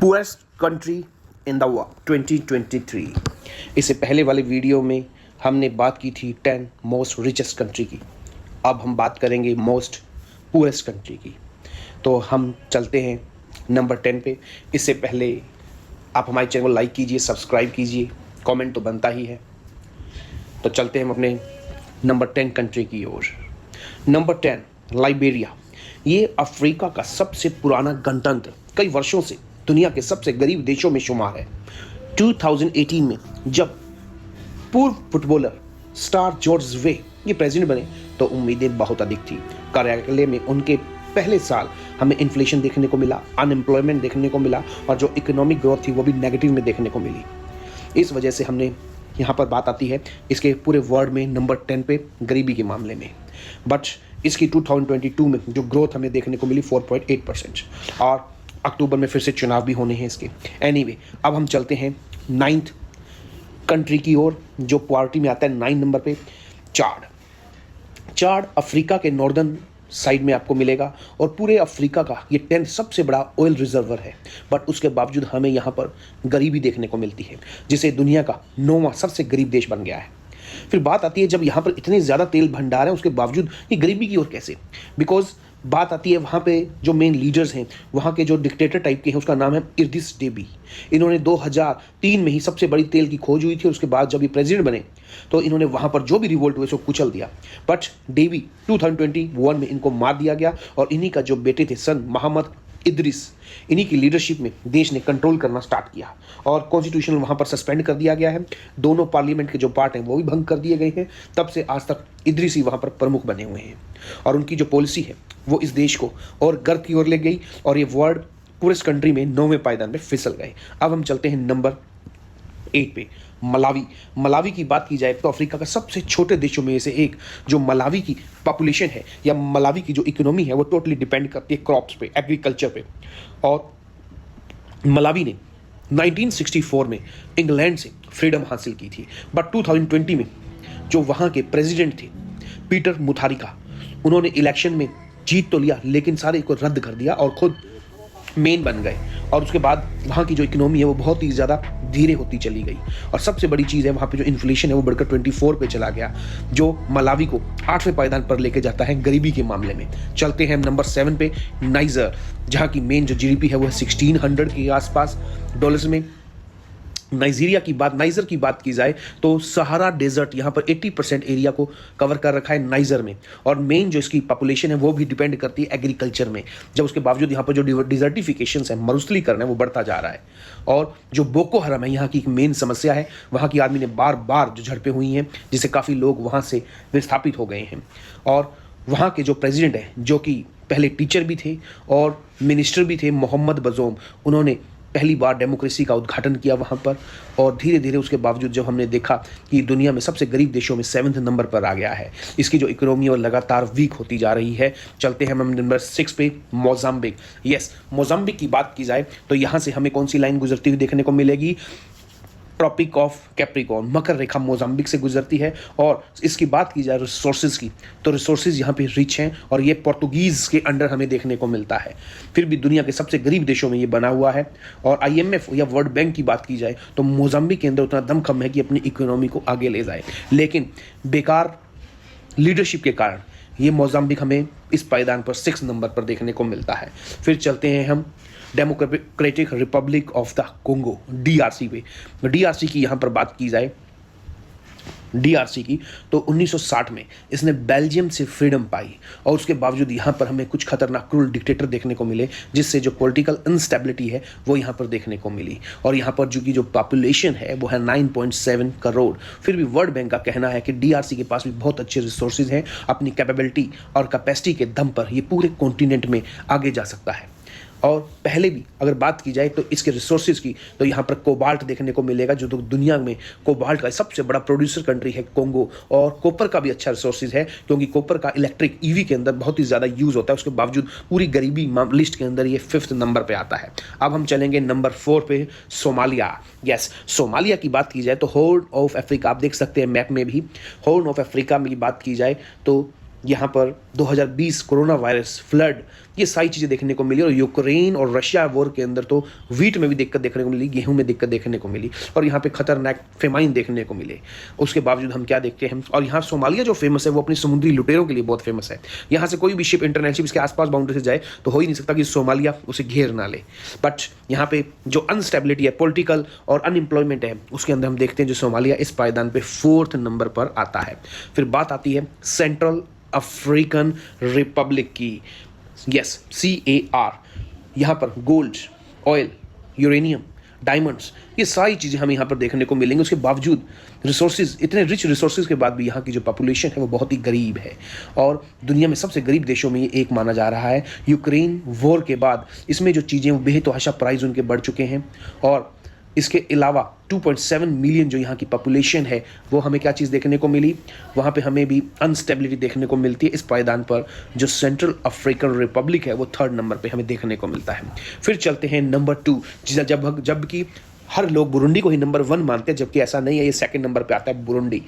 Poorest country in the world 2023। इससे पहले वाले वीडियो में हमने बात की थी 10 मोस्ट रिचेस्ट कंट्री की। अब हम बात करेंगे मोस्ट पुअरेस्ट कंट्री की। तो हम चलते हैं नंबर 10 पे। इससे पहले आप हमारे चैनल को लाइक कीजिए, सब्सक्राइब कीजिए, कमेंट तो बनता ही है। तो चलते हैं हम अपने नंबर 10 कंट्री की ओर। Number 10 Liberia. ये अफ्रीका का सबसे पुराना गणतंत्र कई वर्षों से दुनिया के सबसे गरीब देशों में शुमार है। 2018 में जब पूर्व फुटबॉलर स्टार जॉर्ज वे ये प्रेसिडेंट बने तो उम्मीदें बहुत अधिक थी। कार्यालय में उनके पहले साल हमें इन्फ्लेशन देखने को मिला, अनएम्प्लॉयमेंट देखने को मिला और जो इकोनॉमिक ग्रोथ थी वो भी नेगेटिव में देखने को मिली। इस वजह से हमने यहाँ पर बात आती है इसके पूरे वर्ल्ड में नंबर 10 पे गरीबी के मामले में। बट इसकी 2022 में जो ग्रोथ हमें देखने को मिली 4.8% और अक्टूबर में फिर से चुनाव भी होने हैं इसके। एनीवे, अब हम चलते हैं 9th कंट्री की ओर जो पॉवर्टी में आता है 9 नंबर पे, चाड अफ्रीका के नॉर्दर्न साइड में आपको मिलेगा और पूरे अफ्रीका का ये 10th सबसे बड़ा ऑयल रिजर्वर है। बट उसके बावजूद हमें यहाँ पर गरीबी देखने को मिलती है, जिसे दुनिया का 9वां सबसे गरीब देश बन गया है। फिर बात आती है जब यहाँ पर इतने ज़्यादा तेल भंडार है उसके बावजूद ये गरीबी की ओर कैसे। बिकॉज बात आती है वहाँ पे जो मेन लीडर्स हैं वहाँ के जो डिक्टेटर टाइप के हैं, उसका नाम है इद्रिस डेबी। इन्होंने 2003 में ही सबसे बड़ी तेल की खोज हुई थी और उसके बाद जब ये प्रेसिडेंट बने तो इन्होंने वहाँ पर जो भी रिवोल्ट हुए उसको कुचल दिया। बट डेबी 2021 में इनको मार दिया गया और इन्हीं का जो बेटे थे सन मोहम्मद इद्रिस, इन्हीं की लीडरशिप में देश ने कंट्रोल करना स्टार्ट किया और कॉन्स्टिट्यूशन वहाँ पर सस्पेंड कर दिया गया है। दोनों पार्लियामेंट के जो पार्ट हैं वो भी भंग कर दिए गए हैं। तब से आज तक इद्रिस ही वहाँ पर प्रमुख बने हुए हैं और उनकी जो पॉलिसी है वो इस देश को और गर्व की ओर ले गई और ये वर्ल्ड पुअरेस्ट कंट्री में 9वें पायदान में फिसल गए। अब हम चलते हैं नंबर 8 पे, मलावी की बात की जाए तो अफ्रीका का सबसे छोटे देशों में से एक। जो मलावी की पॉपुलेशन है या मलावी की जो इकोनॉमी है वो टोटली डिपेंड करती है क्रॉप्स पे, एग्रीकल्चर पे। और मलावी ने 1964 में इंग्लैंड से फ्रीडम हासिल की थी। बट 2020 में जो वहाँ के प्रेसिडेंट थे पीटर मुथारिका, उन्होंने इलेक्शन में जीत तो लिया लेकिन सारे को रद्द कर दिया और खुद मेन बन गए। और उसके बाद वहाँ की जो इकोनॉमी है वो बहुत ही ज़्यादा धीरे होती चली गई और सबसे बड़ी चीज़ है वहाँ पे जो इन्फ्लेशन है वो बढ़कर 24 पे चला गया, जो मलावी को 8वें पायदान पर लेके जाता है गरीबी के मामले में। चलते हैं नंबर 7 पे, नाइजर, जहाँ की मेन जो जीडीपी है वो है 1600 के आसपास डॉलर्स में। नाइजर की बात की जाए तो सहारा डेजर्ट यहाँ पर 80% एरिया को कवर कर रखा है नाइजर में और मेन जो इसकी पॉपुलेशन है वो भी डिपेंड करती है एग्रीकल्चर में। जब उसके बावजूद यहाँ पर जो डिजर्टिफिकेशन है, मरुस्थलीकरण है, वो बढ़ता जा रहा है। और जो बोको हरम है यहाँ की एक मेन समस्या है। वहाँ की आर्मी ने बार बार जो झड़पें हुई हैं जिससे काफ़ी लोग वहाँ से विस्थापित हो गए हैं। और वहाँ के जो प्रेसिडेंट हैं जो कि पहले टीचर भी थे और मिनिस्टर भी थे, मोहम्मद बजोम, उन्होंने पहली बार डेमोक्रेसी का उद्घाटन किया वहाँ पर। और धीरे धीरे उसके बावजूद जब हमने देखा कि दुनिया में सबसे गरीब देशों में 7th नंबर पर आ गया है, इसकी जो इकोनॉमी और लगातार वीक होती जा रही है। चलते हैं हम नंबर 6 पे, मोजाम्बिक। यस, मोजाम्बिक की बात की जाए तो यहाँ से हमें कौन सी लाइन गुजरती हुई देखने को मिलेगी? ट्रॉपिक ऑफ कैप्रिकॉर्न, मकर रेखा मोजाम्बिक से गुजरती है। और इसकी बात की जाए रिसोर्सेज की तो रिसोर्सेज यहाँ पे रिच हैं और ये पोर्तुगीज़ के अंडर हमें देखने को मिलता है। फिर भी दुनिया के सबसे गरीब देशों में ये बना हुआ है। और IMF या वर्ल्ड बैंक की बात की जाए तो मोजाम्बिक के अंदर उतना दमखम है कि अपनी इकोनॉमी को आगे ले जाए, लेकिन बेकार लीडरशिप के कारण ये मोजाम्बिक हमें इस पायदान पर 6 नंबर पर देखने को मिलता है। फिर चलते हैं हम democratic Republic of the Congo, DRC पे। DRC की यहाँ पर बात की जाए DRC की तो 1960 में इसने बेल्जियम से फ्रीडम पाई और उसके बावजूद यहाँ पर हमें कुछ खतरनाक क्रूर डिक्टेटर देखने को मिले, जिससे जो पॉलिटिकल इंस्टेबिलिटी है वो यहाँ पर देखने को मिली। और यहाँ पर जो पॉपुलेशन है वो है 9.7 करोड़। फिर भी वर्ल्ड बैंक का कहना है कि DRC के पास भी बहुत अच्छे रिसोर्सेज हैं, अपनी कैपेबिलिटी और कैपेसिटी के दम पर ये पूरे कॉन्टिनेंट में आगे जा सकता है। और पहले भी अगर बात की जाए तो इसके रिसोर्सेज की तो यहाँ पर कोबाल्ट देखने को मिलेगा, जो तो दुनिया में कोबाल्ट का सबसे बड़ा प्रोड्यूसर कंट्री है कोंगो। और कॉपर का भी अच्छा रिसोर्सेज है क्योंकि कॉपर का इलेक्ट्रिक EV के अंदर बहुत ही ज़्यादा यूज़ होता है। उसके बावजूद पूरी गरीबी लिस्ट के अंदर ये 5th नंबर पर आता है। अब हम चलेंगे नंबर 4 पे, सोमालिया। यस, सोमालिया की बात की जाए तो हॉर्न ऑफ अफ्रीका, आप देख सकते हैं मैप में भी, हॉर्न ऑफ अफ्रीका में बात की जाए तो यहाँ पर 2020 कोरोना वायरस, फ्लड, ये सारी चीज़ें देखने को मिली। और यूक्रेन और रशिया वॉर के अंदर तो वीट में भी दिक्कत देखने को मिली, गेहूं में दिक्कत देखने को मिली, और यहाँ पे खतरनाक फेमाइन देखने को मिले। उसके बावजूद हम क्या देखते हैं, और यहाँ सोमालिया जो फेमस है वो अपनी समुद्री लुटेरों के लिए बहुत फेमस है। यहाँ से कोई भी शिप, इंटरनेशनल शिप इसके आसपास बाउंड्री से जाए तो हो ही नहीं सकता कि सोमालिया उसे घेर ना ले। बट यहाँ पे जो अनस्टेबिलिटी है, पॉलिटिकल और अनएम्प्लॉयमेंट है, उसके अंदर हम देखते हैं जो सोमालिया इस पायदान पे 4th नंबर पर आता है। फिर बात आती है सेंट्रल अफ्रीकन रिपब्लिक की, यस, CAR। यहाँ पर गोल्ड, ऑयल, यूरेनियम, डायमंड्स, ये सारी चीज़ें हमें यहाँ पर देखने को मिलेंगी। उसके बावजूद रिसोर्सेज, इतने रिच रिसोर्सेज के बाद भी यहाँ की जो पॉपुलेशन है वो बहुत ही गरीब है, और दुनिया में सबसे गरीब देशों में ये एक माना जा रहा है। यूक्रेन वॉर के बाद इसमें जो चीज़ें वो बेतहाशा प्राइस उनके बढ़ चुके हैं, और इसके अलावा 2.7 मिलियन जो यहाँ की पॉपुलेशन है वो हमें क्या चीज़ देखने को मिली, वहाँ पे हमें भी अनस्टेबिलिटी देखने को मिलती है। इस पायदान पर जो सेंट्रल अफ्रीकन रिपब्लिक है वो 3rd नंबर पे हमें देखने को मिलता है। फिर चलते हैं नंबर 2, जबकि हर लोग बुरुंडी को ही नंबर 1 मानते हैं, जबकि ऐसा नहीं है। ये 2nd नंबर पे आता है बुरुंडी।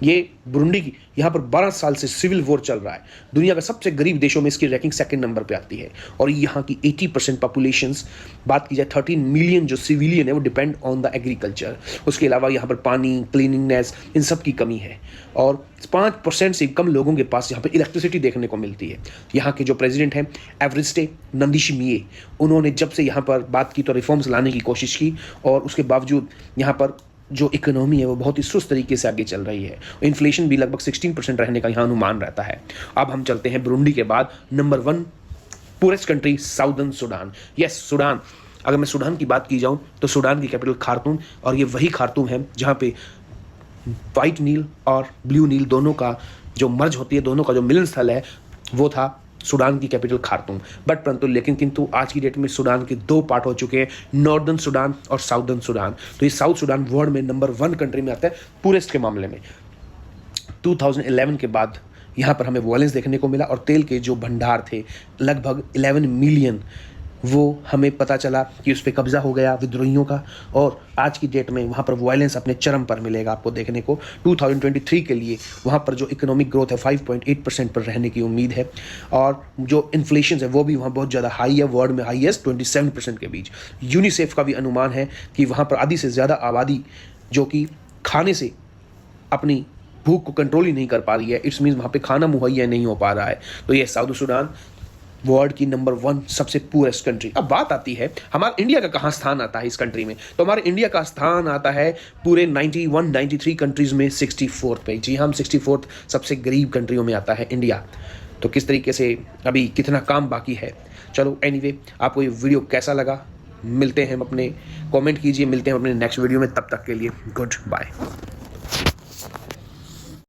ये बुरुंडी की यहाँ पर 12 साल से सिविल वॉर चल रहा है। दुनिया का सबसे गरीब देशों में इसकी रैंकिंग 2nd नंबर पे आती है, और यहाँ की 80% पॉपुलेशंस, बात की जाए 13 मिलियन जो सिविलियन है वो डिपेंड ऑन द एग्रीकल्चर। उसके अलावा यहाँ पर पानी, क्लीनिंगनेस, इन सब की कमी है, और 5% से कम लोगों के पास यहाँ पर इलेक्ट्रिसिटी देखने को मिलती है। यहाँ के जो प्रेसिडेंट हैं एवरिस्टे नंदीशिमिये, उन्होंने जब से यहाँ पर बात की तो रिफॉर्म्स लाने की कोशिश की, और उसके बावजूद यहाँ पर जो इकोनॉमी है वो बहुत ही सुस्त तरीके से आगे चल रही है। इन्फ्लेशन भी लगभग 16% रहने का यहाँ अनुमान रहता है। अब हम चलते हैं बुरुंडी के बाद number 1 purest country, southern Sudan. Yes, Sudan. अगर मैं सूडान की बात की जाऊँ तो सूडान की कैपिटल खार्तूम, और ये वही खार्तूम है जहाँ पे वाइट नील और ब्लू नील दोनों का जो मर्ज होती है, दोनों का जो मिलन स्थल है वो था सूडान की कैपिटल खार्तूम। बट किंतु आज की डेट में सूडान के 2 पार्ट हो चुके हैं, नॉर्दर्न सूडान और साउदर्न सूडान। तो ये साउथ सूडान वर्ल्ड में नंबर 1 कंट्री में आता है पूरेस्ट के मामले में। 2011 के बाद यहाँ पर हमें वायलेंस देखने को मिला, और तेल के जो भंडार थे लगभग 11 मिलियन, वो हमें पता चला कि उस पर कब्जा हो गया विद्रोहियों का, और आज की डेट में वहाँ पर वायलेंस अपने चरम पर मिलेगा आपको देखने को। 2023 के लिए वहाँ पर जो इकोनॉमिक ग्रोथ है 5.8% पर रहने की उम्मीद है, और जो इन्फ्लेशन है वो भी वहाँ बहुत ज़्यादा हाई है, वर्ल्ड में हाईएस्ट 27% के बीच। यूनिसेफ का भी अनुमान है कि वहाँ पर आधी से ज़्यादा आबादी जो कि खाने से अपनी भूख को कंट्रोल ही नहीं कर पा रही है। इट्स मीन्स वहाँ पे खाना मुहैया नहीं हो पा रहा है। तो ये साउथ सूडान वर्ल्ड की नंबर 1 सबसे पूरेस्ट कंट्री। अब बात आती है हमारा इंडिया का कहाँ स्थान आता है इस कंट्री में, तो हमारे इंडिया का स्थान आता है पूरे 93 कंट्रीज़ में 64th पे। जी हाँ, हम 64th सबसे गरीब कंट्रियों में आता है इंडिया। तो किस तरीके से अभी कितना काम बाकी है, चलो एनीवे, आपको ये वीडियो कैसा लगा, मिलते हैं हम अपने कमेंट कीजिए, मिलते हैं अपने नेक्स्ट वीडियो में। तब तक के लिए गुड बाय।